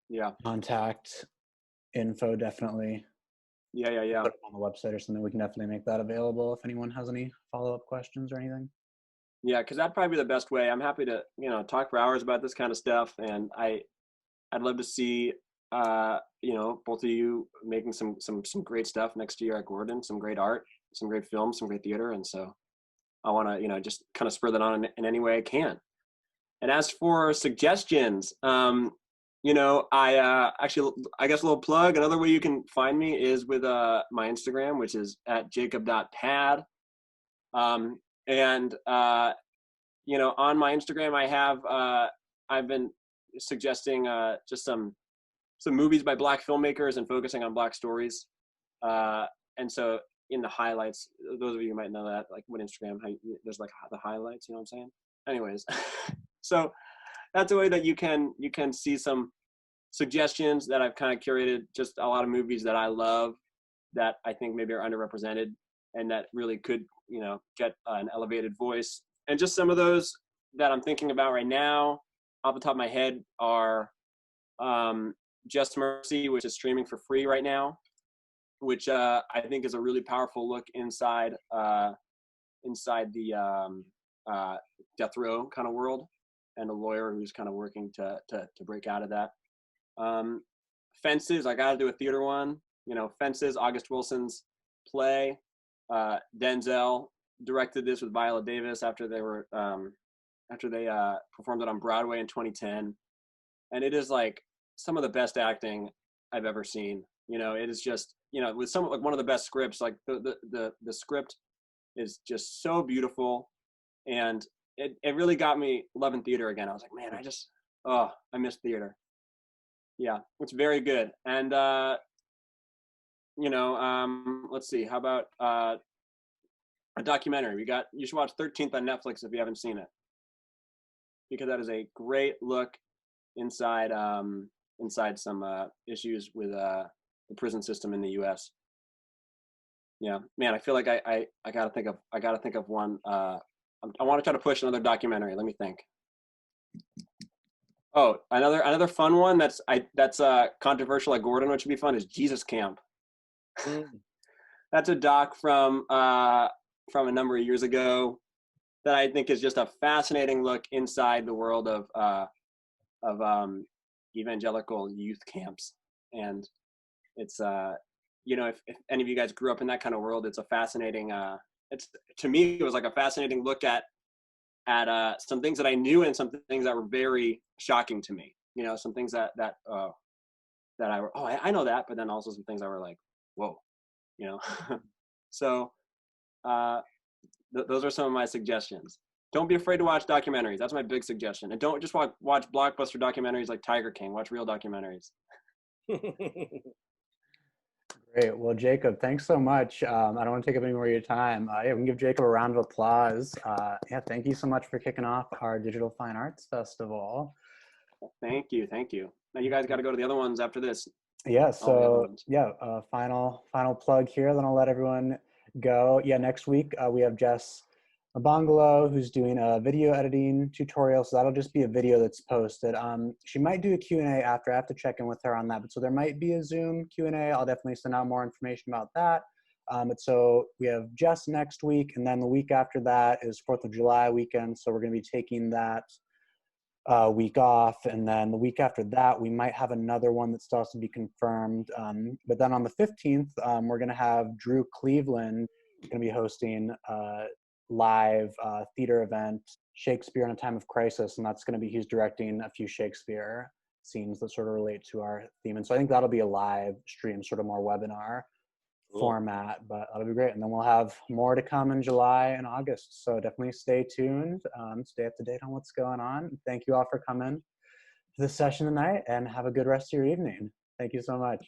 yeah. contact info, definitely. Yeah. Put it on the website or something. We can definitely make that available if anyone has any follow-up questions or anything. Yeah, because that'd probably be the best way. I'm happy to, talk for hours about this kind of stuff, and I'd love to see, both of you making some great stuff next year at Gordon, some great art, some great films, some great theater, and so I want to, just kind of spur that on in any way I can. And as for suggestions, I guess a little plug. Another way you can find me is with my Instagram, which is at jacob.pad. And on my Instagram, I've been suggesting just some movies by Black filmmakers and focusing on Black stories. And so in the highlights, those of you who might know that, like what Instagram, there's like the highlights, you know what I'm saying? Anyways, so that's a way that you can see some suggestions that I've kind of curated, just a lot of movies that I love that I think maybe are underrepresented and that really could, get an elevated voice. And just some of those that I'm thinking about right now off the top of my head are Just Mercy, which is streaming for free right now, which I think is a really powerful look inside the death row kind of world, and a lawyer who's kind of working to break out of that. Fences, I got to do a theater one. Fences, August Wilson's play. Denzel directed this with Viola Davis after they performed it on Broadway in 2010, and it is like some of the best acting I've ever seen. It is just with some like one of the best scripts. Like the script is just so beautiful, and it really got me loving theater again. I was like, man, I miss theater. Yeah, it's very good. And let's see, how about a documentary? You should watch 13th on Netflix if you haven't seen it, because that is a great look inside some issues with the prison system in the US. Yeah, man, I feel like I gotta think of one. I want to try to push another documentary. Let me think. Oh, another fun one that's controversial at Gordon, which would be fun, is Jesus Camp. That's a doc from a number of years ago that I think is just a fascinating look inside the world of evangelical youth camps. And it's if any of you guys grew up in that kind of world, it's a fascinating to me it was like a fascinating look at some things that I knew and some things that were very shocking to me. Some things that I know that, but then also some things that were like, whoa, So those are some of my suggestions. Don't be afraid to watch documentaries. That's my big suggestion. And don't just watch blockbuster documentaries like Tiger King. Watch real documentaries. Great. Well, Jacob, thanks so much. I don't want to take up any more of your time. We can give Jacob a round of applause. Thank you so much for kicking off our Digital Fine Arts Festival. Thank you. Now you guys got to go to the other ones after this. Yeah. So final plug here. Then I'll let everyone go. Yeah. Next week we have Jess Bongolo, who's doing a video editing tutorial. So that'll just be a video that's posted. She might do a Q&A after. I have to check in with her on that. But so there might be a Zoom Q&A. I'll definitely send out more information about that. But so we have Jess next week, and then the week after that is 4th of July weekend. So we're going to be taking that week off. And then the week after that, we might have another one that still has to be confirmed. But then on the 15th, we're going to have Drew Cleveland going to be hosting live theater event, Shakespeare in a Time of Crisis, and that's going to be, he's directing a few Shakespeare scenes that sort of relate to our theme. And so I think that'll be a live stream, sort of more webinar format, but that'll be great. And then we'll have more to come in July and August. So definitely stay tuned, stay up to date on what's going on. Thank you all for coming to this session tonight, and have a good rest of your evening. Thank you so much.